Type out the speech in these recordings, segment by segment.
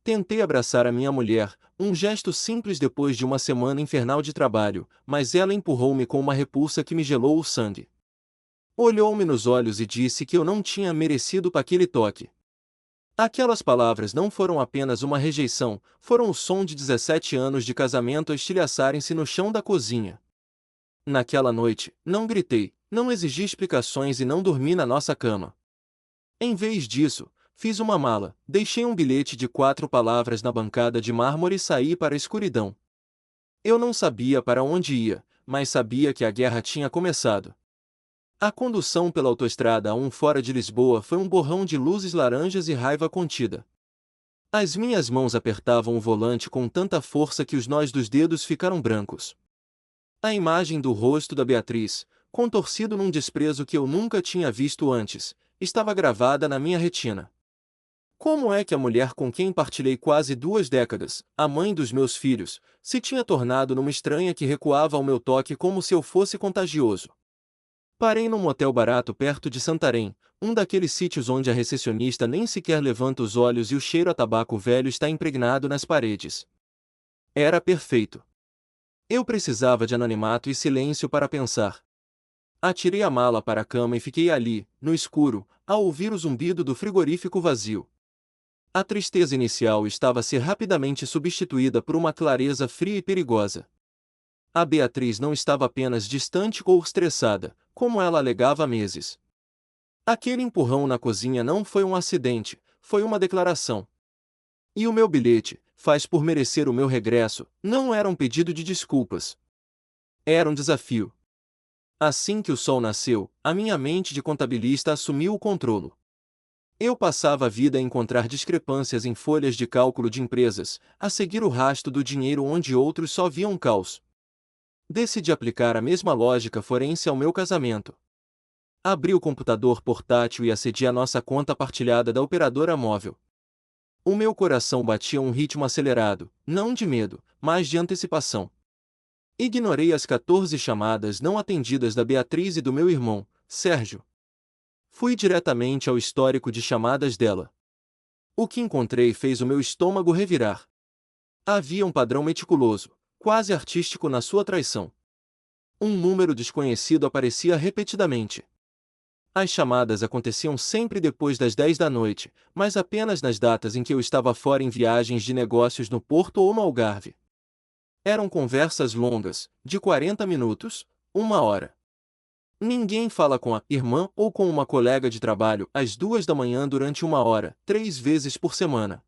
Tentei abraçar a minha mulher, um gesto simples depois de uma semana infernal de trabalho, mas ela empurrou-me com uma repulsa que me gelou o sangue. Olhou-me nos olhos e disse que eu não tinha merecido aquele toque. Aquelas palavras não foram apenas uma rejeição, foram o som de 17 anos de casamento a estilhaçarem-se no chão da cozinha. Naquela noite, não gritei, não exigi explicações e não dormi na nossa cama. Em vez disso, fiz uma mala, deixei um bilhete de 4 palavras na bancada de mármore e saí para a escuridão. Eu não sabia para onde ia, mas sabia que a guerra tinha começado. A condução pela autoestrada A1 fora de Lisboa foi um borrão de luzes laranjas e raiva contida. As minhas mãos apertavam o volante com tanta força que os nós dos dedos ficaram brancos. A imagem do rosto da Beatriz, contorcido num desprezo que eu nunca tinha visto antes, estava gravada na minha retina. Como é que a mulher com quem partilhei quase 2 décadas, a mãe dos meus filhos, se tinha tornado numa estranha que recuava ao meu toque como se eu fosse contagioso? Parei num motel barato perto de Santarém, um daqueles sítios onde a recepcionista nem sequer levanta os olhos e o cheiro a tabaco velho está impregnado nas paredes. Era perfeito. Eu precisava de anonimato e silêncio para pensar. Atirei a mala para a cama e fiquei ali, no escuro, a ouvir o zumbido do frigorífico vazio. A tristeza inicial estava a ser rapidamente substituída por uma clareza fria e perigosa. A Beatriz não estava apenas distante ou estressada, como ela alegava há meses. Aquele empurrão na cozinha não foi um acidente, foi uma declaração. E o meu bilhete, faz por merecer o meu regresso, não era um pedido de desculpas. Era um desafio. Assim que o sol nasceu, a minha mente de contabilista assumiu o controlo. Eu passava a vida a encontrar discrepâncias em folhas de cálculo de empresas, a seguir o rastro do dinheiro onde outros só viam caos. Decidi aplicar a mesma lógica forense ao meu casamento. Abri o computador portátil e acedi à nossa conta partilhada da operadora móvel. O meu coração batia a um ritmo acelerado, não de medo, mas de antecipação. Ignorei as 14 chamadas não atendidas da Beatriz e do meu irmão, Sérgio. Fui diretamente ao histórico de chamadas dela. O que encontrei fez o meu estômago revirar. Havia um padrão meticuloso, quase artístico na sua traição. Um número desconhecido aparecia repetidamente. As chamadas aconteciam sempre depois das 10 da noite, mas apenas nas datas em que eu estava fora em viagens de negócios no Porto ou no Algarve. Eram conversas longas, de 40 minutos, 1 hora. Ninguém fala com a irmã ou com uma colega de trabalho às 2 da manhã durante 1 hora, 3 vezes por semana.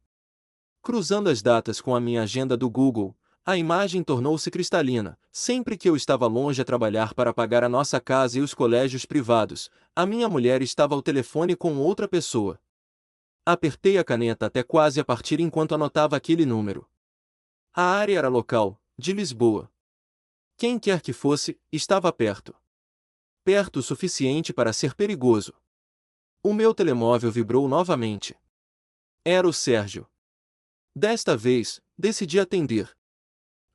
Cruzando as datas com a minha agenda do Google, a imagem tornou-se cristalina. Sempre que eu estava longe a trabalhar para pagar a nossa casa e os colégios privados, a minha mulher estava ao telefone com outra pessoa. Apertei a caneta até quase a partir enquanto anotava aquele número. A área era local, de Lisboa. Quem quer que fosse, estava perto. Perto o suficiente para ser perigoso. O meu telemóvel vibrou novamente. Era o Sérgio. Desta vez, decidi atender.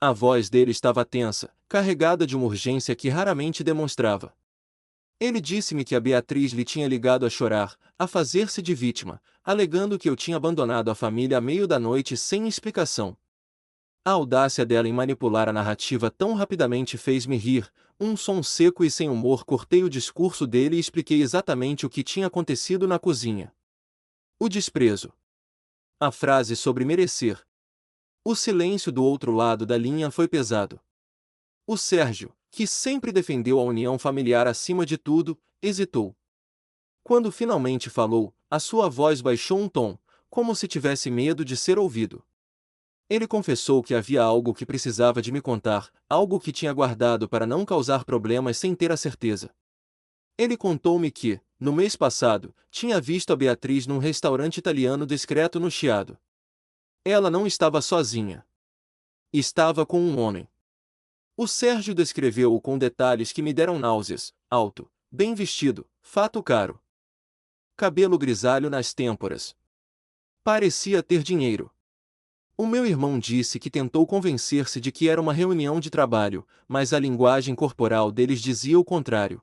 A voz dele estava tensa, carregada de uma urgência que raramente demonstrava. Ele disse-me que a Beatriz lhe tinha ligado a chorar, a fazer-se de vítima, alegando que eu tinha abandonado a família à meio da noite sem explicação. A audácia dela em manipular a narrativa tão rapidamente fez-me rir. Um som seco e sem humor cortei o discurso dele e expliquei exatamente o que tinha acontecido na cozinha. O desprezo. A frase sobre merecer. O silêncio do outro lado da linha foi pesado. O Sérgio, que sempre defendeu a união familiar acima de tudo, hesitou. Quando finalmente falou, a sua voz baixou um tom, como se tivesse medo de ser ouvido. Ele confessou que havia algo que precisava de me contar, algo que tinha guardado para não causar problemas sem ter a certeza. Ele contou-me que, no mês passado, tinha visto a Beatriz num restaurante italiano discreto no Chiado. Ela não estava sozinha. Estava com um homem. O Sérgio descreveu-o com detalhes que me deram náuseas: alto, bem vestido, fato caro. Cabelo grisalho nas têmporas. Parecia ter dinheiro. O meu irmão disse que tentou convencer-se de que era uma reunião de trabalho, mas a linguagem corporal deles dizia o contrário.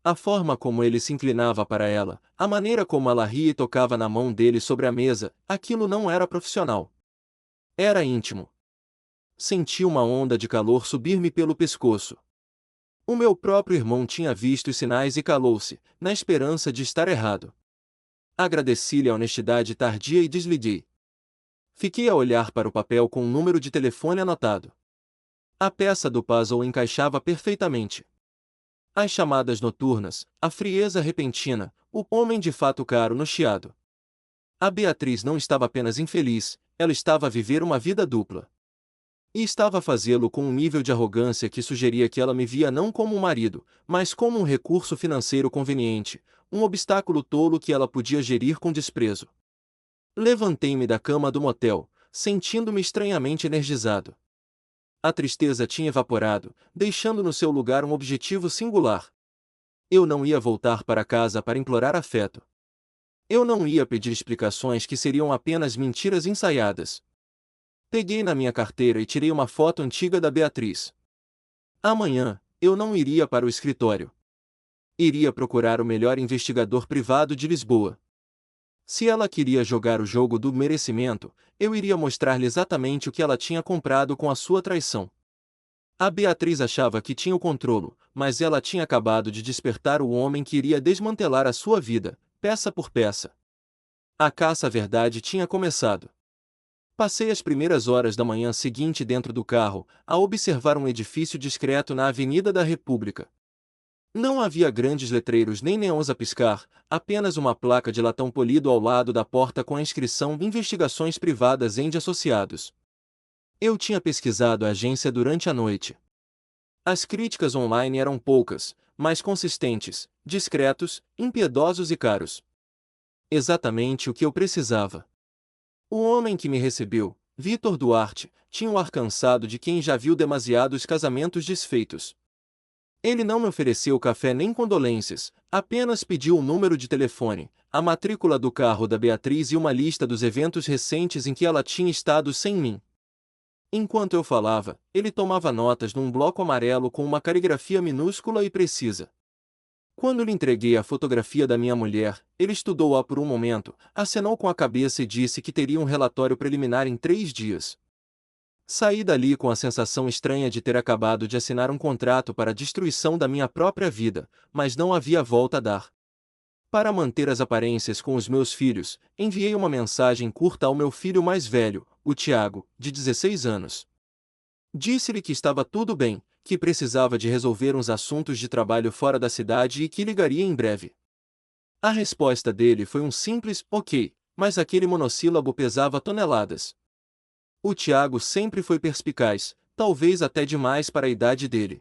A forma como ele se inclinava para ela, a maneira como ela ria e tocava na mão dele sobre a mesa, aquilo não era profissional. Era íntimo. Senti uma onda de calor subir-me pelo pescoço. O meu próprio irmão tinha visto os sinais e calou-se, na esperança de estar errado. Agradeci-lhe a honestidade tardia e desliguei. Fiquei a olhar para o papel com um número de telefone anotado. A peça do puzzle encaixava perfeitamente. As chamadas noturnas, a frieza repentina, o homem de fato caro no chiado. A Beatriz não estava apenas infeliz, ela estava a viver uma vida dupla. E estava a fazê-lo com um nível de arrogância que sugeria que ela me via não como um marido, mas como um recurso financeiro conveniente, um obstáculo tolo que ela podia gerir com desprezo. Levantei-me da cama do motel, sentindo-me estranhamente energizado. A tristeza tinha evaporado, deixando no seu lugar um objetivo singular. Eu não ia voltar para casa para implorar afeto. Eu não ia pedir explicações que seriam apenas mentiras ensaiadas. Peguei na minha carteira e tirei uma foto antiga da Beatriz. Amanhã, eu não iria para o escritório. Iria procurar o melhor investigador privado de Lisboa. Se ela queria jogar o jogo do merecimento, eu iria mostrar-lhe exatamente o que ela tinha comprado com a sua traição. A Beatriz achava que tinha o controlo, mas ela tinha acabado de despertar o homem que iria desmantelar a sua vida, peça por peça. A caça à verdade tinha começado. Passei as primeiras horas da manhã seguinte dentro do carro, a observar um edifício discreto na Avenida da República. Não havia grandes letreiros nem neons a piscar, apenas uma placa de latão polido ao lado da porta com a inscrição Investigações Privadas End Associados. Eu tinha pesquisado a agência durante a noite. As críticas online eram poucas, mas consistentes, discretos, impiedosos e caros. Exatamente o que eu precisava. O homem que me recebeu, Vitor Duarte, tinha o ar cansado de quem já viu demasiados casamentos desfeitos. Ele não me ofereceu café nem condolências, apenas pediu o número de telefone, a matrícula do carro da Beatriz e uma lista dos eventos recentes em que ela tinha estado sem mim. Enquanto eu falava, ele tomava notas num bloco amarelo com uma caligrafia minúscula e precisa. Quando lhe entreguei a fotografia da minha mulher, ele estudou-a por um momento, acenou com a cabeça e disse que teria um relatório preliminar em 3 dias. Saí dali com a sensação estranha de ter acabado de assinar um contrato para a destruição da minha própria vida, mas não havia volta a dar. Para manter as aparências com os meus filhos, enviei uma mensagem curta ao meu filho mais velho, o Tiago, de 16 anos. Disse-lhe que estava tudo bem, que precisava de resolver uns assuntos de trabalho fora da cidade e que ligaria em breve. A resposta dele foi um simples ok, mas aquele monossílabo pesava toneladas. O Tiago sempre foi perspicaz, talvez até demais para a idade dele.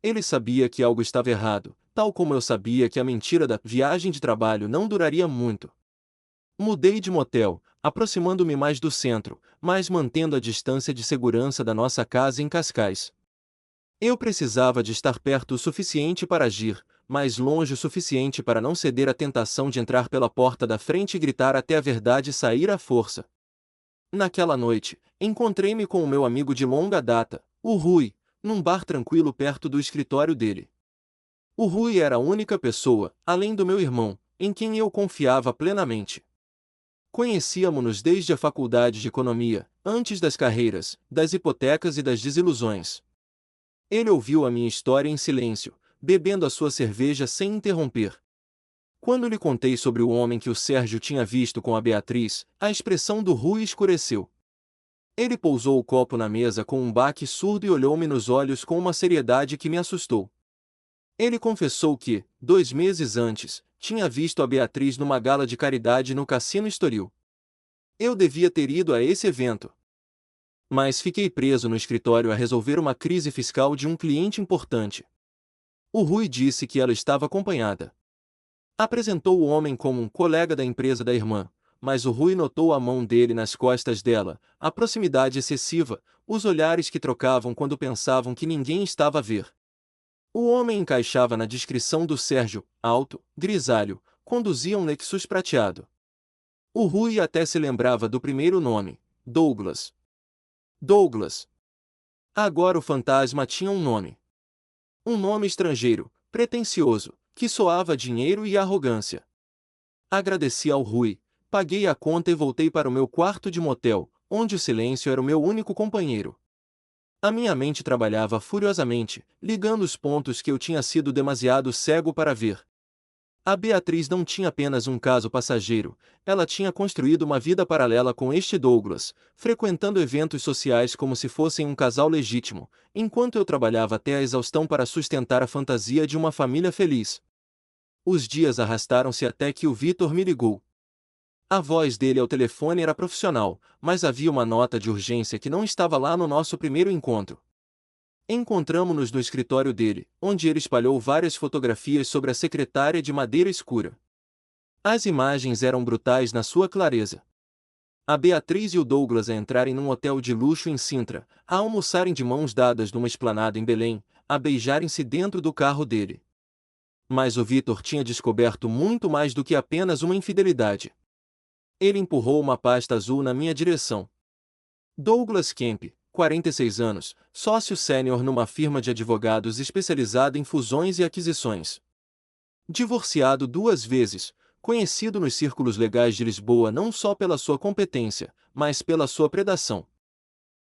Ele sabia que algo estava errado, tal como eu sabia que a mentira da viagem de trabalho não duraria muito. Mudei de motel, aproximando-me mais do centro, mas mantendo a distância de segurança da nossa casa em Cascais. Eu precisava de estar perto o suficiente para agir, mas longe o suficiente para não ceder à tentação de entrar pela porta da frente e gritar até a verdade sair à força. Naquela noite, encontrei-me com o meu amigo de longa data, o Rui, num bar tranquilo perto do escritório dele. O Rui era a única pessoa, além do meu irmão, em quem eu confiava plenamente. Conhecíamo-nos desde a faculdade de economia, antes das carreiras, das hipotecas e das desilusões. Ele ouviu a minha história em silêncio, bebendo a sua cerveja sem interromper. Quando lhe contei sobre o homem que o Sérgio tinha visto com a Beatriz, a expressão do Rui escureceu. Ele pousou o copo na mesa com um baque surdo e olhou-me nos olhos com uma seriedade que me assustou. Ele confessou que, 2 meses antes, tinha visto a Beatriz numa gala de caridade no Cassino Estoril. Eu devia ter ido a esse evento. Mas fiquei preso no escritório a resolver uma crise fiscal de um cliente importante. O Rui disse que ela estava acompanhada. Apresentou o homem como um colega da empresa da irmã, mas o Rui notou a mão dele nas costas dela, a proximidade excessiva, os olhares que trocavam quando pensavam que ninguém estava a ver. O homem encaixava na descrição do Sérgio, alto, grisalho, conduzia um Lexus prateado. O Rui até se lembrava do primeiro nome, Douglas. Douglas. Agora o fantasma tinha um nome. Um nome estrangeiro, pretensioso, que soava a dinheiro e arrogância. Agradeci ao Rui, paguei a conta e voltei para o meu quarto de motel, onde o silêncio era o meu único companheiro. A minha mente trabalhava furiosamente, ligando os pontos que eu tinha sido demasiado cego para ver. A Beatriz não tinha apenas um caso passageiro, ela tinha construído uma vida paralela com este Douglas, frequentando eventos sociais como se fossem um casal legítimo, enquanto eu trabalhava até a exaustão para sustentar a fantasia de uma família feliz. Os dias arrastaram-se até que o Vitor me ligou. A voz dele ao telefone era profissional, mas havia uma nota de urgência que não estava lá no nosso primeiro encontro. Encontramo-nos no escritório dele, onde ele espalhou várias fotografias sobre a secretária de madeira escura. As imagens eram brutais na sua clareza. A Beatriz e o Douglas a entrarem num hotel de luxo em Sintra, a almoçarem de mãos dadas numa esplanada em Belém, a beijarem-se dentro do carro dele. Mas o Vitor tinha descoberto muito mais do que apenas uma infidelidade. Ele empurrou uma pasta azul na minha direção. Douglas Kemp, 46 anos, sócio sênior numa firma de advogados especializada em fusões e aquisições. Divorciado 2 vezes, conhecido nos círculos legais de Lisboa não só pela sua competência, mas pela sua predação.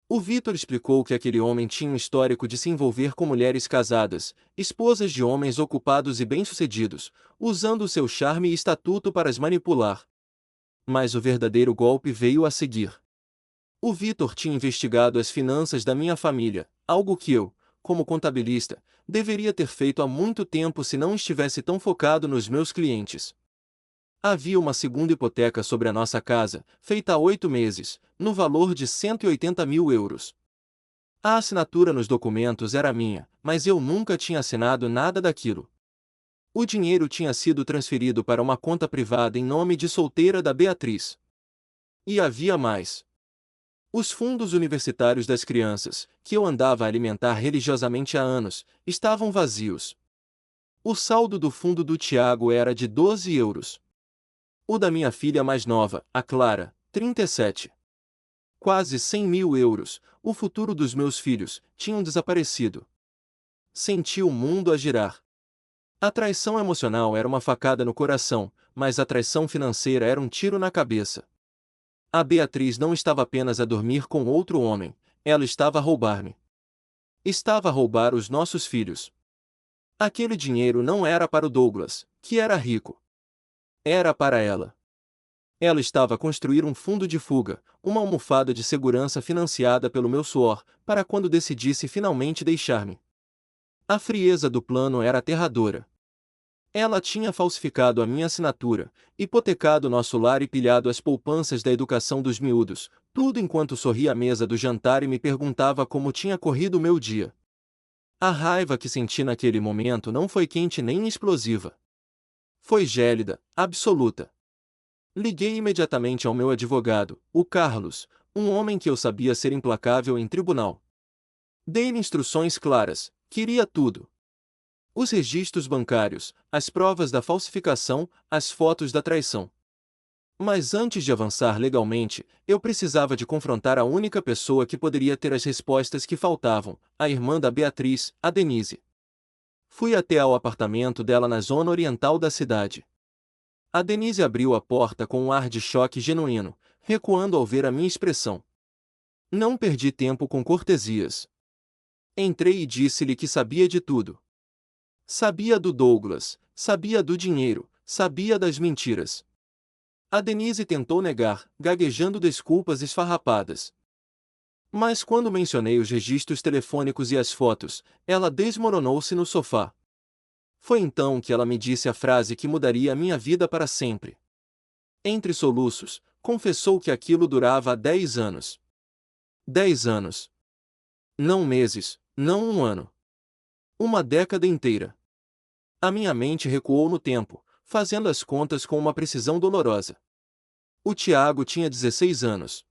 O Vitor explicou que aquele homem tinha um histórico de se envolver com mulheres casadas, esposas de homens ocupados e bem-sucedidos, usando o seu charme e estatuto para as manipular. Mas o verdadeiro golpe veio a seguir. O Vitor tinha investigado as finanças da minha família, algo que eu, como contabilista, deveria ter feito há muito tempo se não estivesse tão focado nos meus clientes. Havia uma segunda hipoteca sobre a nossa casa, feita há 8 meses, no valor de 180 mil euros. A assinatura nos documentos era minha, mas eu nunca tinha assinado nada daquilo. O dinheiro tinha sido transferido para uma conta privada em nome de solteira da Beatriz. E havia mais. Os fundos universitários das crianças, que eu andava a alimentar religiosamente há anos, estavam vazios. O saldo do fundo do Tiago era de 12 euros. O da minha filha mais nova, a Clara, 37. Quase 100 mil euros, o futuro dos meus filhos, tinham desaparecido. Senti o mundo a girar. A traição emocional era uma facada no coração, mas a traição financeira era um tiro na cabeça. A Beatriz não estava apenas a dormir com outro homem, ela estava a roubar-me. Estava a roubar os nossos filhos. Aquele dinheiro não era para o Douglas, que era rico. Era para ela. Ela estava a construir um fundo de fuga, uma almofada de segurança financiada pelo meu suor, para quando decidisse finalmente deixar-me. A frieza do plano era aterradora. Ela tinha falsificado a minha assinatura, hipotecado nosso lar e pilhado as poupanças da educação dos miúdos, tudo enquanto sorria à mesa do jantar e me perguntava como tinha corrido o meu dia. A raiva que senti naquele momento não foi quente nem explosiva. Foi gélida, absoluta. Liguei imediatamente ao meu advogado, o Carlos, um homem que eu sabia ser implacável em tribunal. Dei-lhe instruções claras, queria tudo. Os registros bancários, as provas da falsificação, as fotos da traição. Mas antes de avançar legalmente, eu precisava de confrontar a única pessoa que poderia ter as respostas que faltavam, a irmã da Beatriz, a Denise. Fui até ao apartamento dela na zona oriental da cidade. A Denise abriu a porta com um ar de choque genuíno, recuando ao ver a minha expressão. Não perdi tempo com cortesias. Entrei e disse-lhe que sabia de tudo. Sabia do Douglas, sabia do dinheiro, sabia das mentiras. A Denise tentou negar, gaguejando desculpas esfarrapadas. Mas quando mencionei os registros telefônicos e as fotos, ela desmoronou-se no sofá. Foi então que ela me disse a frase que mudaria a minha vida para sempre. Entre soluços, confessou que aquilo durava há 10 anos. 10 anos. Não meses, não um ano. Uma década inteira. A minha mente recuou no tempo, fazendo as contas com uma precisão dolorosa. O Tiago tinha 16 anos.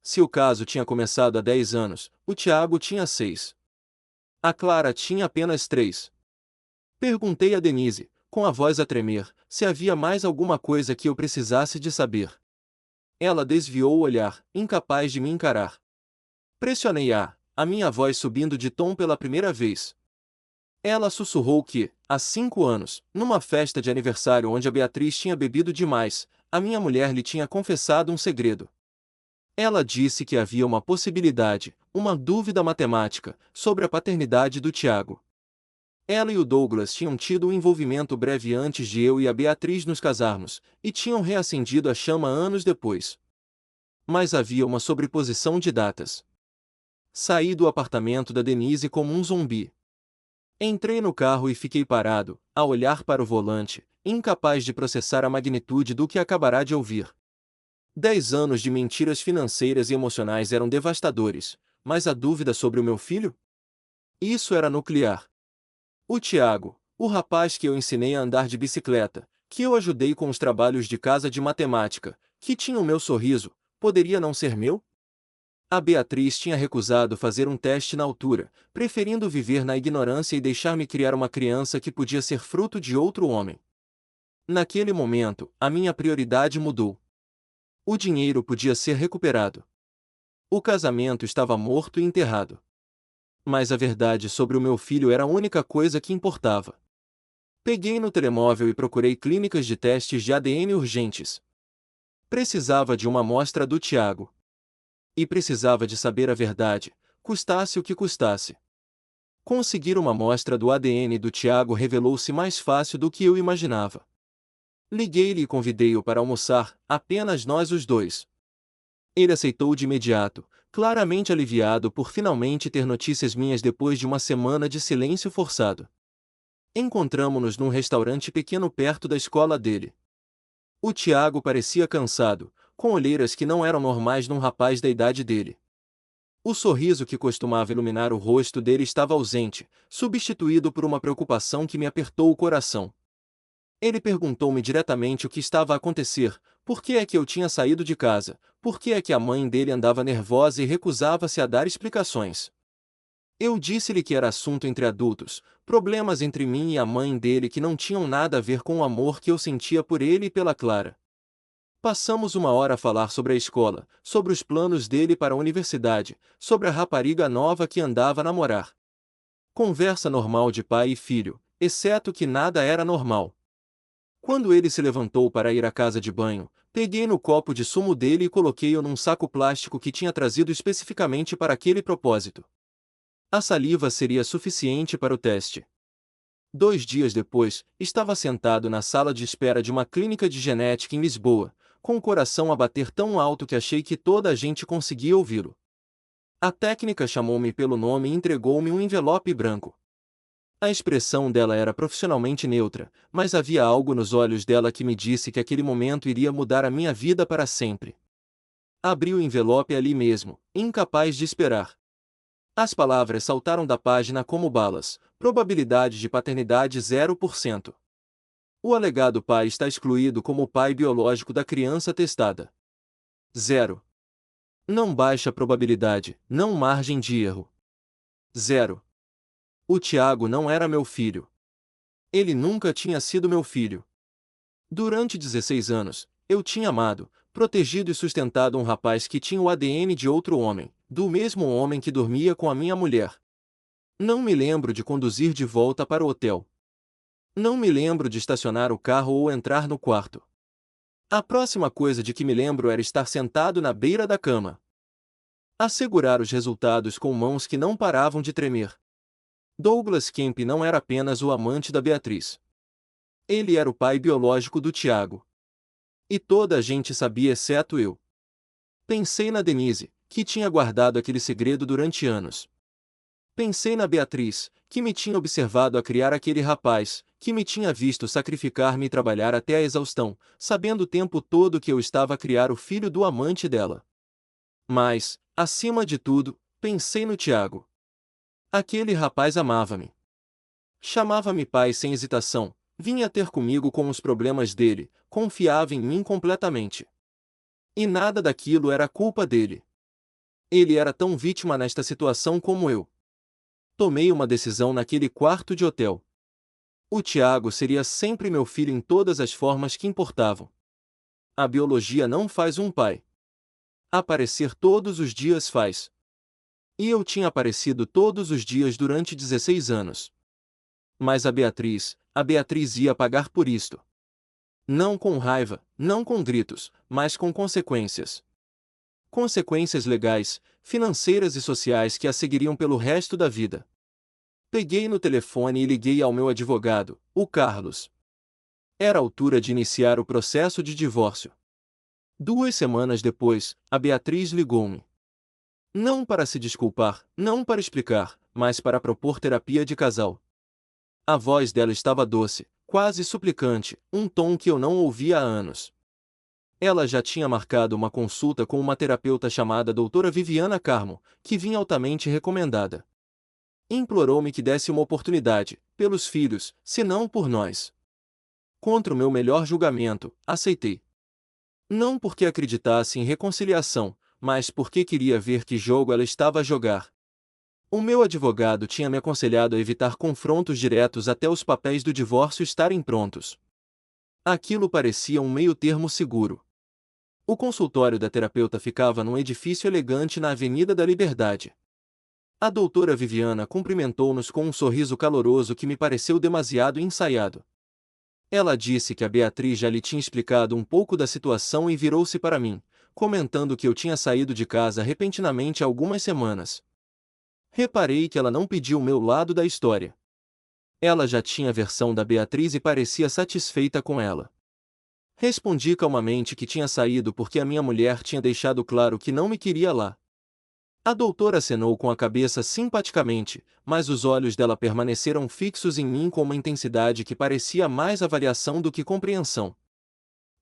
Se o caso tinha começado há 10 anos, o Tiago tinha 6. A Clara tinha apenas 3. Perguntei a Denise, com a voz a tremer, se havia mais alguma coisa que eu precisasse de saber. Ela desviou o olhar, incapaz de me encarar. Pressionei a minha voz subindo de tom pela primeira vez. Ela sussurrou que, há 5 anos, numa festa de aniversário onde a Beatriz tinha bebido demais, a minha mulher lhe tinha confessado um segredo. Ela disse que havia uma possibilidade, uma dúvida matemática, sobre a paternidade do Tiago. Ela e o Douglas tinham tido um envolvimento breve antes de eu e a Beatriz nos casarmos, e tinham reacendido a chama anos depois. Mas havia uma sobreposição de datas. Saí do apartamento da Denise como um zumbi. Entrei no carro e fiquei parado, a olhar para o volante, incapaz de processar a magnitude do que acabará de ouvir. 10 anos de mentiras financeiras e emocionais eram devastadores, mas a dúvida sobre o meu filho? Isso era nuclear. O Tiago, o rapaz que eu ensinei a andar de bicicleta, que eu ajudei com os trabalhos de casa de matemática, que tinha o meu sorriso, poderia não ser meu? A Beatriz tinha recusado fazer um teste na altura, preferindo viver na ignorância e deixar-me criar uma criança que podia ser fruto de outro homem. Naquele momento, a minha prioridade mudou. O dinheiro podia ser recuperado. O casamento estava morto e enterrado. Mas a verdade sobre o meu filho era a única coisa que importava. Peguei no telemóvel e procurei clínicas de testes de ADN urgentes. Precisava de uma amostra do Tiago. E precisava de saber a verdade, custasse o que custasse. Conseguir uma amostra do ADN do Tiago revelou-se mais fácil do que eu imaginava. Liguei-lhe e convidei-o para almoçar, apenas nós os dois. Ele aceitou de imediato, claramente aliviado por finalmente ter notícias minhas depois de uma semana de silêncio forçado. Encontramo-nos num restaurante pequeno perto da escola dele. O Tiago parecia cansado, com olheiras que não eram normais num rapaz da idade dele. O sorriso que costumava iluminar o rosto dele estava ausente, substituído por uma preocupação que me apertou o coração. Ele perguntou-me diretamente o que estava a acontecer, por que é que eu tinha saído de casa, por que é que a mãe dele andava nervosa e recusava-se a dar explicações. Eu disse-lhe que era assunto entre adultos, problemas entre mim e a mãe dele que não tinham nada a ver com o amor que eu sentia por ele e pela Clara. Passamos uma hora a falar sobre a escola, sobre os planos dele para a universidade, sobre a rapariga nova que andava a namorar. Conversa normal de pai e filho, exceto que nada era normal. Quando ele se levantou para ir à casa de banho, peguei no copo de sumo dele e coloquei-o num saco plástico que tinha trazido especificamente para aquele propósito. A saliva seria suficiente para o teste. 2 dias depois, estava sentado na sala de espera de uma clínica de genética em Lisboa, com o coração a bater tão alto que achei que toda a gente conseguia ouvi-lo. A técnica chamou-me pelo nome e entregou-me um envelope branco. A expressão dela era profissionalmente neutra, mas havia algo nos olhos dela que me disse que aquele momento iria mudar a minha vida para sempre. Abri o envelope ali mesmo, incapaz de esperar. As palavras saltaram da página como balas: probabilidade de paternidade 0%. O alegado pai está excluído como o pai biológico da criança testada. 0. Não baixa probabilidade, não margem de erro. 0. O Tiago não era meu filho. Ele nunca tinha sido meu filho. Durante 16 anos, eu tinha amado, protegido e sustentado um rapaz que tinha o ADN de outro homem, do mesmo homem que dormia com a minha mulher. Não me lembro de conduzir de volta para o hotel. Não me lembro de estacionar o carro ou entrar no quarto. A próxima coisa de que me lembro era estar sentado na beira da cama. Assegurar os resultados com mãos que não paravam de tremer. Douglas Kemp não era apenas o amante da Beatriz. Ele era o pai biológico do Tiago. E toda a gente sabia exceto eu. Pensei na Denise, que tinha guardado aquele segredo durante anos. Pensei na Beatriz, que me tinha observado a criar aquele rapaz, que me tinha visto sacrificar-me e trabalhar até a exaustão, sabendo o tempo todo que eu estava a criar o filho do amante dela. Mas, acima de tudo, pensei no Tiago. Aquele rapaz amava-me. Chamava-me pai sem hesitação, vinha ter comigo com os problemas dele, confiava em mim completamente. E nada daquilo era culpa dele. Ele era tão vítima nesta situação como eu. Tomei uma decisão naquele quarto de hotel. O Tiago seria sempre meu filho em todas as formas que importavam. A biologia não faz um pai. Aparecer todos os dias faz. E eu tinha aparecido todos os dias durante 16 anos. Mas a Beatriz ia pagar por isto. Não com raiva, não com gritos, mas com consequências. Consequências legais, financeiras e sociais que a seguiriam pelo resto da vida. Peguei no telefone e liguei ao meu advogado, o Carlos. Era a altura de iniciar o processo de divórcio. 2 semanas depois, a Beatriz ligou-me. Não para se desculpar, não para explicar, mas para propor terapia de casal. A voz dela estava doce, quase suplicante, um tom que eu não ouvia há anos. Ela já tinha marcado uma consulta com uma terapeuta chamada doutora Viviana Carmo, que vinha altamente recomendada. Implorou-me que desse uma oportunidade, pelos filhos, se não por nós. Contra o meu melhor julgamento, aceitei. Não porque acreditasse em reconciliação, mas porque queria ver que jogo ela estava a jogar. O meu advogado tinha me aconselhado a evitar confrontos diretos até os papéis do divórcio estarem prontos. Aquilo parecia um meio-termo seguro. O consultório da terapeuta ficava num edifício elegante na Avenida da Liberdade. A doutora Viviana cumprimentou-nos com um sorriso caloroso que me pareceu demasiado ensaiado. Ela disse que a Beatriz já lhe tinha explicado um pouco da situação e virou-se para mim, comentando que eu tinha saído de casa repentinamente há algumas semanas. Reparei que ela não pediu o meu lado da história. Ela já tinha a versão da Beatriz e parecia satisfeita com ela. Respondi calmamente que tinha saído porque a minha mulher tinha deixado claro que não me queria lá. A doutora acenou com a cabeça simpaticamente, mas os olhos dela permaneceram fixos em mim com uma intensidade que parecia mais avaliação do que compreensão.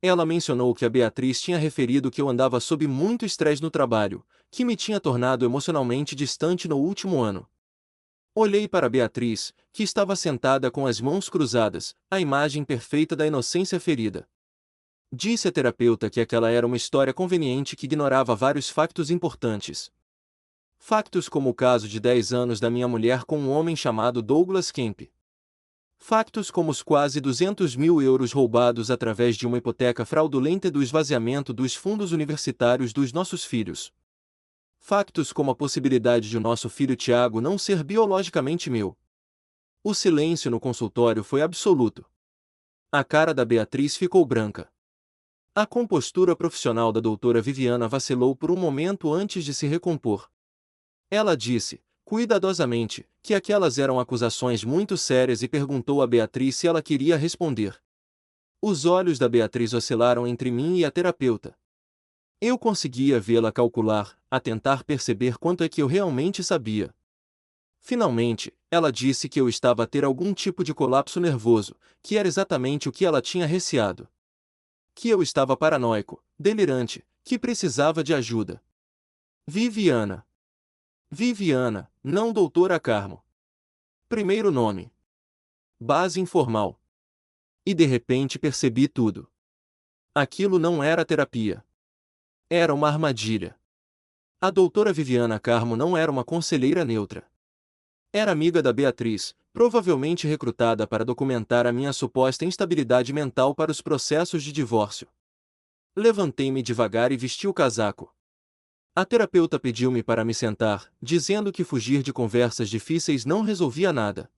Ela mencionou que a Beatriz tinha referido que eu andava sob muito estresse no trabalho, que me tinha tornado emocionalmente distante no último ano. Olhei para Beatriz, que estava sentada com as mãos cruzadas, a imagem perfeita da inocência ferida. Disse a terapeuta que aquela era uma história conveniente que ignorava vários factos importantes. Factos como o caso de 10 anos da minha mulher com um homem chamado Douglas Kemp. Factos como os quase 200 mil euros roubados através de uma hipoteca fraudulenta e do esvaziamento dos fundos universitários dos nossos filhos. Factos como a possibilidade de o nosso filho Tiago não ser biologicamente meu. O silêncio no consultório foi absoluto. A cara da Beatriz ficou branca. A compostura profissional da doutora Viviana vacilou por um momento antes de se recompor. Ela disse, cuidadosamente, que aquelas eram acusações muito sérias e perguntou a Beatriz se ela queria responder. Os olhos da Beatriz oscilaram entre mim e a terapeuta. Eu conseguia vê-la calcular, a tentar perceber quanto é que eu realmente sabia. Finalmente, ela disse que eu estava a ter algum tipo de colapso nervoso, que era exatamente o que ela tinha receado. Que eu estava paranoico, delirante, que precisava de ajuda. Viviana. Viviana, não doutora Carmo. Primeiro nome. Base informal. E de repente percebi tudo. Aquilo não era terapia. Era uma armadilha. A doutora Viviana Carmo não era uma conselheira neutra. Era amiga da Beatriz, provavelmente recrutada para documentar a minha suposta instabilidade mental para os processos de divórcio. Levantei-me devagar e vesti o casaco. A terapeuta pediu-me para me sentar, dizendo que fugir de conversas difíceis não resolvia nada.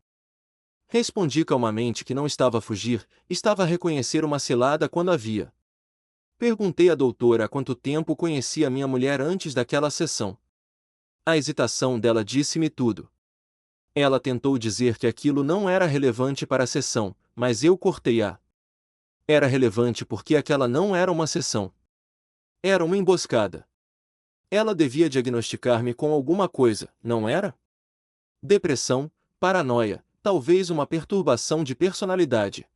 Respondi calmamente que não estava a fugir, estava a reconhecer uma cilada quando havia. Perguntei à doutora há quanto tempo conhecia minha mulher antes daquela sessão. A hesitação dela disse-me tudo. Ela tentou dizer que aquilo não era relevante para a sessão, mas eu cortei-a. Era relevante porque aquela não era uma sessão. Era uma emboscada. Ela devia diagnosticar-me com alguma coisa, não era? Depressão, paranoia, talvez uma perturbação de personalidade.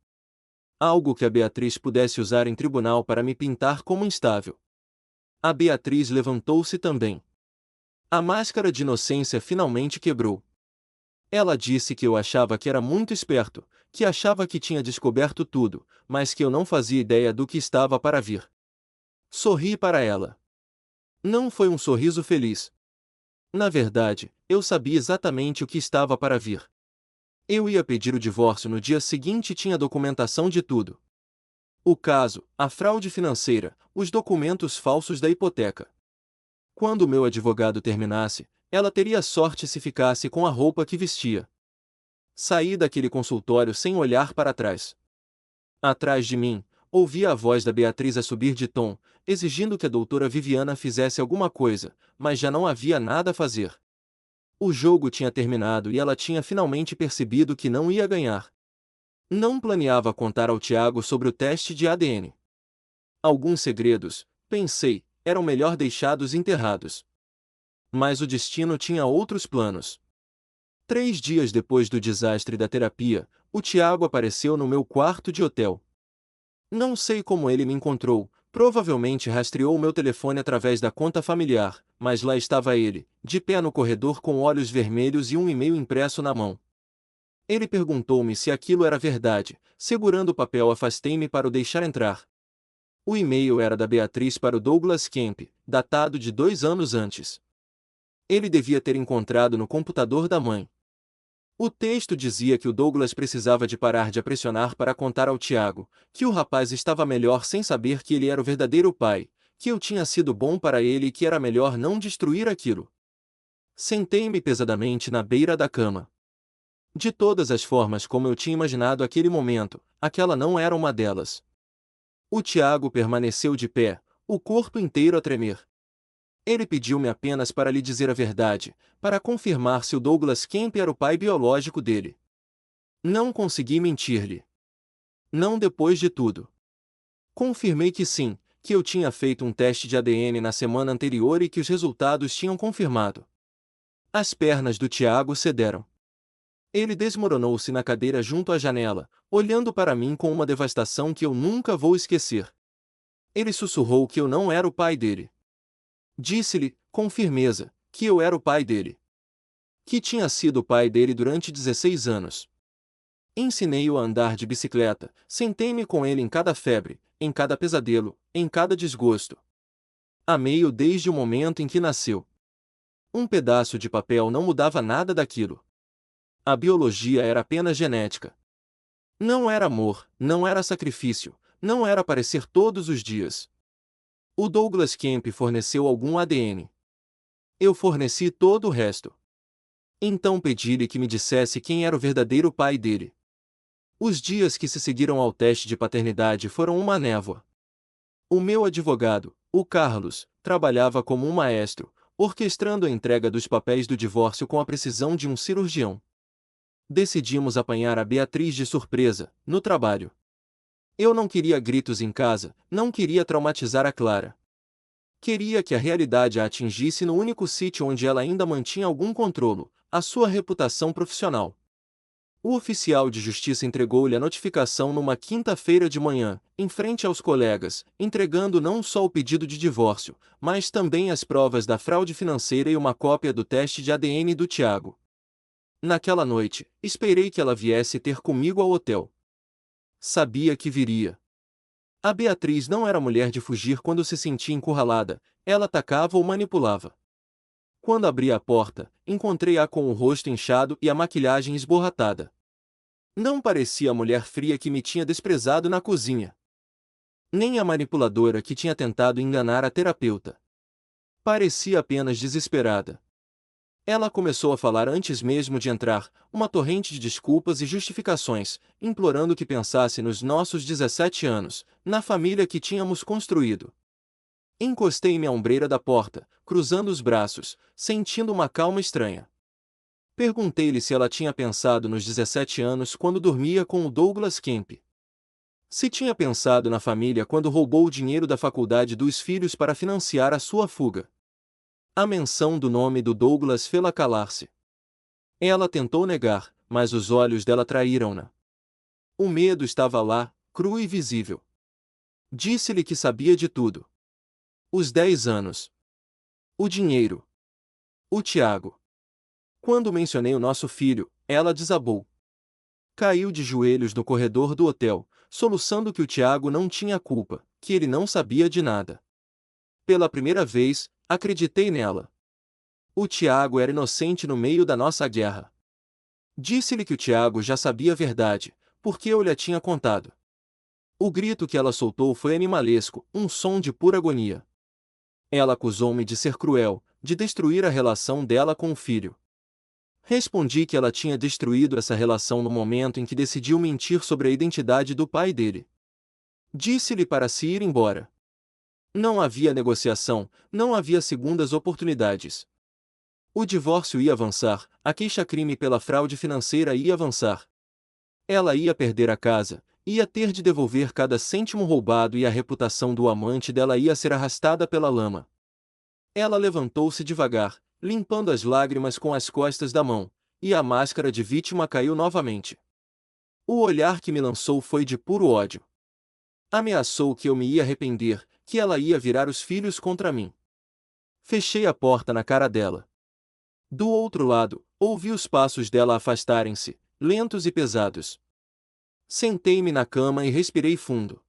Algo que a Beatriz pudesse usar em tribunal para me pintar como instável. A Beatriz levantou-se também. A máscara de inocência finalmente quebrou. Ela disse que eu achava que era muito esperto, que achava que tinha descoberto tudo, mas que eu não fazia ideia do que estava para vir. Sorri para ela. Não foi um sorriso feliz. Na verdade, eu sabia exatamente o que estava para vir. Eu ia pedir o divórcio no dia seguinte e tinha documentação de tudo. O caso, a fraude financeira, os documentos falsos da hipoteca. Quando meu advogado terminasse, ela teria sorte se ficasse com a roupa que vestia. Saí daquele consultório sem olhar para trás. Atrás de mim, ouvi a voz da Beatriz a subir de tom, exigindo que a doutora Viviana fizesse alguma coisa, mas já não havia nada a fazer. O jogo tinha terminado e ela tinha finalmente percebido que não ia ganhar. Não planeava contar ao Tiago sobre o teste de ADN. Alguns segredos, pensei, eram melhor deixados enterrados. Mas o destino tinha outros planos. 3 dias depois do desastre da terapia, o Tiago apareceu no meu quarto de hotel. Não sei como ele me encontrou, provavelmente rastreou o meu telefone através da conta familiar, mas lá estava ele, de pé no corredor com olhos vermelhos e um e-mail impresso na mão. Ele perguntou-me se aquilo era verdade. Segurando o papel, afastei-me para o deixar entrar. O e-mail era da Beatriz para o Douglas Kemp, datado de 2 anos antes. Ele devia ter encontrado no computador da mãe. O texto dizia que o Douglas precisava de parar de a pressionar para contar ao Tiago, que o rapaz estava melhor sem saber que ele era o verdadeiro pai, que eu tinha sido bom para ele e que era melhor não destruir aquilo. Sentei-me pesadamente na beira da cama. De todas as formas como eu tinha imaginado aquele momento, aquela não era uma delas. O Tiago permaneceu de pé, o corpo inteiro a tremer. Ele pediu-me apenas para lhe dizer a verdade, para confirmar se o Douglas Kemp era o pai biológico dele. Não consegui mentir-lhe. Não depois de tudo. Confirmei que sim, que eu tinha feito um teste de ADN na semana anterior e que os resultados tinham confirmado. As pernas do Tiago cederam. Ele desmoronou-se na cadeira junto à janela, olhando para mim com uma devastação que eu nunca vou esquecer. Ele sussurrou que eu não era o pai dele. Disse-lhe, com firmeza, que eu era o pai dele. Que tinha sido o pai dele durante 16 anos. Ensinei-o a andar de bicicleta, sentei-me com ele em cada febre, em cada pesadelo, em cada desgosto. Amei-o desde o momento em que nasceu. Um pedaço de papel não mudava nada daquilo. A biologia era apenas genética. Não era amor, não era sacrifício, não era aparecer todos os dias. O Douglas Kemp forneceu algum ADN. Eu forneci todo o resto. Então pedi-lhe que me dissesse quem era o verdadeiro pai dele. Os dias que se seguiram ao teste de paternidade foram uma névoa. O meu advogado, o Carlos, trabalhava como um maestro, orquestrando a entrega dos papéis do divórcio com a precisão de um cirurgião. Decidimos apanhar a Beatriz de surpresa, no trabalho. Eu não queria gritos em casa, não queria traumatizar a Clara. Queria que a realidade a atingisse no único sítio onde ela ainda mantinha algum controlo, a sua reputação profissional. O oficial de justiça entregou-lhe a notificação numa quinta-feira de manhã, em frente aos colegas, entregando não só o pedido de divórcio, mas também as provas da fraude financeira e uma cópia do teste de ADN do Tiago. Naquela noite, esperei que ela viesse ter comigo ao hotel. Sabia que viria. A Beatriz não era mulher de fugir quando se sentia encurralada, ela atacava ou manipulava. Quando abri a porta, encontrei-a com o rosto inchado e a maquilhagem esborratada. Não parecia a mulher fria que me tinha desprezado na cozinha. Nem a manipuladora que tinha tentado enganar a terapeuta. Parecia apenas desesperada. Ela começou a falar antes mesmo de entrar, uma torrente de desculpas e justificações, implorando que pensasse nos nossos 17 anos, na família que tínhamos construído. Encostei-me à ombreira da porta, cruzando os braços, sentindo uma calma estranha. Perguntei-lhe se ela tinha pensado nos 17 anos quando dormia com o Douglas Kemp. Se tinha pensado na família quando roubou o dinheiro da faculdade dos filhos para financiar a sua fuga. A menção do nome do Douglas fê-la calar-se. Ela tentou negar, mas os olhos dela traíram-na. O medo estava lá, cru e visível. Disse-lhe que sabia de tudo. Os 10 anos. O dinheiro. O Tiago. Quando mencionei o nosso filho, ela desabou. Caiu de joelhos no corredor do hotel, soluçando que o Tiago não tinha culpa, que ele não sabia de nada. Pela primeira vez, acreditei nela. O Tiago era inocente no meio da nossa guerra. Disse-lhe que o Tiago já sabia a verdade, porque eu lhe a tinha contado. O grito que ela soltou foi animalesco, um som de pura agonia. Ela acusou-me de ser cruel, de destruir a relação dela com o filho. Respondi que ela tinha destruído essa relação no momento em que decidiu mentir sobre a identidade do pai dele. Disse-lhe para se ir embora. Não havia negociação, não havia segundas oportunidades. O divórcio ia avançar, a queixa-crime pela fraude financeira ia avançar. Ela ia perder a casa, ia ter de devolver cada cêntimo roubado e a reputação do amante dela ia ser arrastada pela lama. Ela levantou-se devagar, limpando as lágrimas com as costas da mão, e a máscara de vítima caiu novamente. O olhar que me lançou foi de puro ódio. Ameaçou que eu me ia arrepender, que ela ia virar os filhos contra mim. Fechei a porta na cara dela. Do outro lado, ouvi os passos dela afastarem-se, lentos e pesados. Sentei-me na cama e respirei fundo.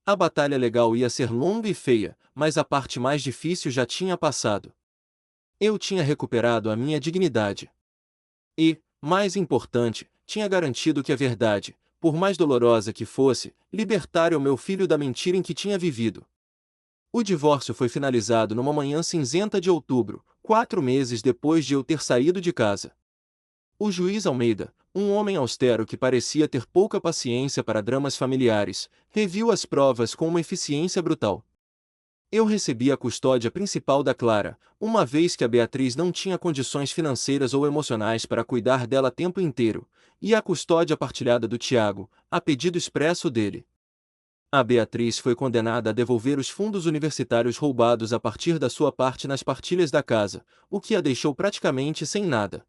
A batalha legal ia ser longa e feia, mas a parte mais difícil já tinha passado. Eu tinha recuperado a minha dignidade. E, mais importante, tinha garantido que a verdade, por mais dolorosa que fosse, libertaria o meu filho da mentira em que tinha vivido. O divórcio foi finalizado numa manhã cinzenta de outubro, 4 meses depois de eu ter saído de casa. O juiz Almeida, um homem austero que parecia ter pouca paciência para dramas familiares, reviu as provas com uma eficiência brutal. Eu recebi a custódia principal da Clara, uma vez que a Beatriz não tinha condições financeiras ou emocionais para cuidar dela tempo inteiro, e a custódia partilhada do Tiago, a pedido expresso dele. A Beatriz foi condenada a devolver os fundos universitários roubados a partir da sua parte nas partilhas da casa, o que a deixou praticamente sem nada.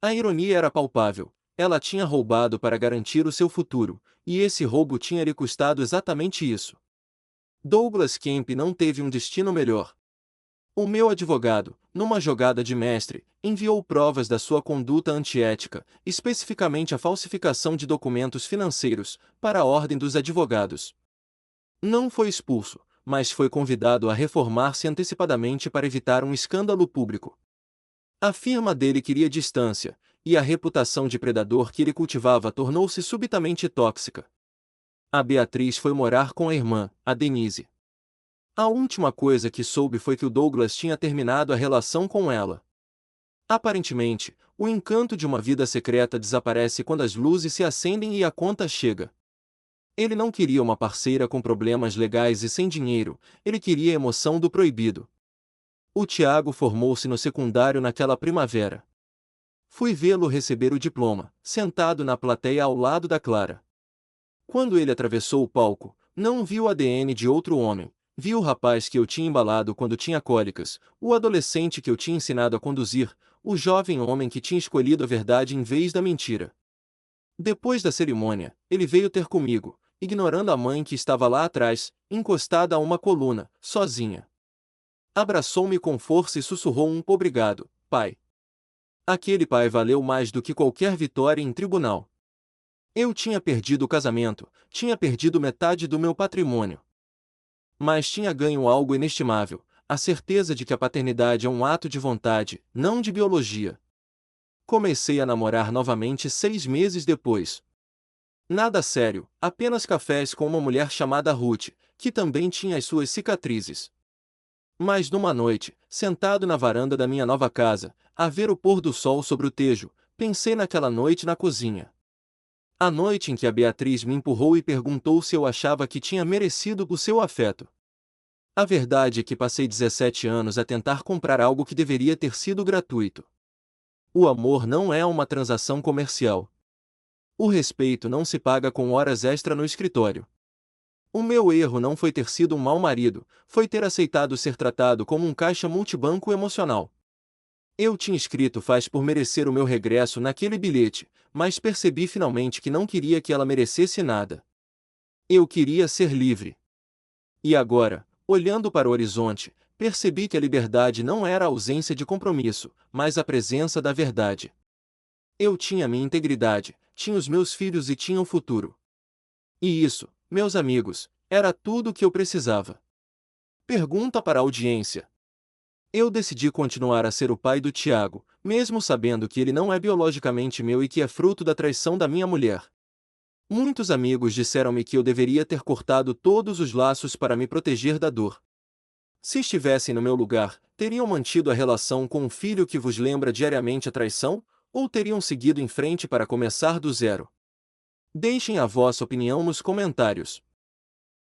A ironia era palpável. Ela tinha roubado para garantir o seu futuro, e esse roubo tinha lhe custado exatamente isso. Douglas Kemp não teve um destino melhor. O meu advogado, numa jogada de mestre, enviou provas da sua conduta antiética, especificamente a falsificação de documentos financeiros, para a Ordem dos Advogados. Não foi expulso, mas foi convidado a reformar-se antecipadamente para evitar um escândalo público. A firma dele queria distância, e a reputação de predador que ele cultivava tornou-se subitamente tóxica. A Beatriz foi morar com a irmã, a Denise. A última coisa que soube foi que o Douglas tinha terminado a relação com ela. Aparentemente, o encanto de uma vida secreta desaparece quando as luzes se acendem e a conta chega. Ele não queria uma parceira com problemas legais e sem dinheiro, ele queria a emoção do proibido. O Tiago formou-se no secundário naquela primavera. Fui vê-lo receber o diploma, sentado na plateia ao lado da Clara. Quando ele atravessou o palco, não viu o ADN de outro homem, viu o rapaz que eu tinha embalado quando tinha cólicas, o adolescente que eu tinha ensinado a conduzir, o jovem homem que tinha escolhido a verdade em vez da mentira. Depois da cerimônia, ele veio ter comigo, ignorando a mãe que estava lá atrás, encostada a uma coluna, sozinha. Abraçou-me com força e sussurrou um obrigado, pai. Aquele pai valeu mais do que qualquer vitória em tribunal. Eu tinha perdido o casamento, tinha perdido metade do meu patrimônio. Mas tinha ganho algo inestimável, a certeza de que a paternidade é um ato de vontade, não de biologia. Comecei a namorar novamente 6 meses depois. Nada sério, apenas cafés com uma mulher chamada Ruth, que também tinha as suas cicatrizes. Mas numa noite, sentado na varanda da minha nova casa, a ver o pôr do sol sobre o Tejo, pensei naquela noite na cozinha. A noite em que a Beatriz me empurrou e perguntou se eu achava que tinha merecido o seu afeto. A verdade é que passei 17 anos a tentar comprar algo que deveria ter sido gratuito. O amor não é uma transação comercial. O respeito não se paga com horas extra no escritório. O meu erro não foi ter sido um mau marido, foi ter aceitado ser tratado como um caixa multibanco emocional. Eu tinha escrito faz por merecer o meu regresso naquele bilhete, mas percebi finalmente que não queria que ela merecesse nada. Eu queria ser livre. E agora, olhando para o horizonte, percebi que a liberdade não era a ausência de compromisso, mas a presença da verdade. Eu tinha minha integridade, tinha os meus filhos e tinha um futuro. E isso, meus amigos, era tudo o que eu precisava. Pergunta para a audiência. Eu decidi continuar a ser o pai do Tiago, mesmo sabendo que ele não é biologicamente meu e que é fruto da traição da minha mulher. Muitos amigos disseram-me que eu deveria ter cortado todos os laços para me proteger da dor. Se estivessem no meu lugar, teriam mantido a relação com um filho que vos lembra diariamente a traição? Ou teriam seguido em frente para começar do zero? Deixem a vossa opinião nos comentários.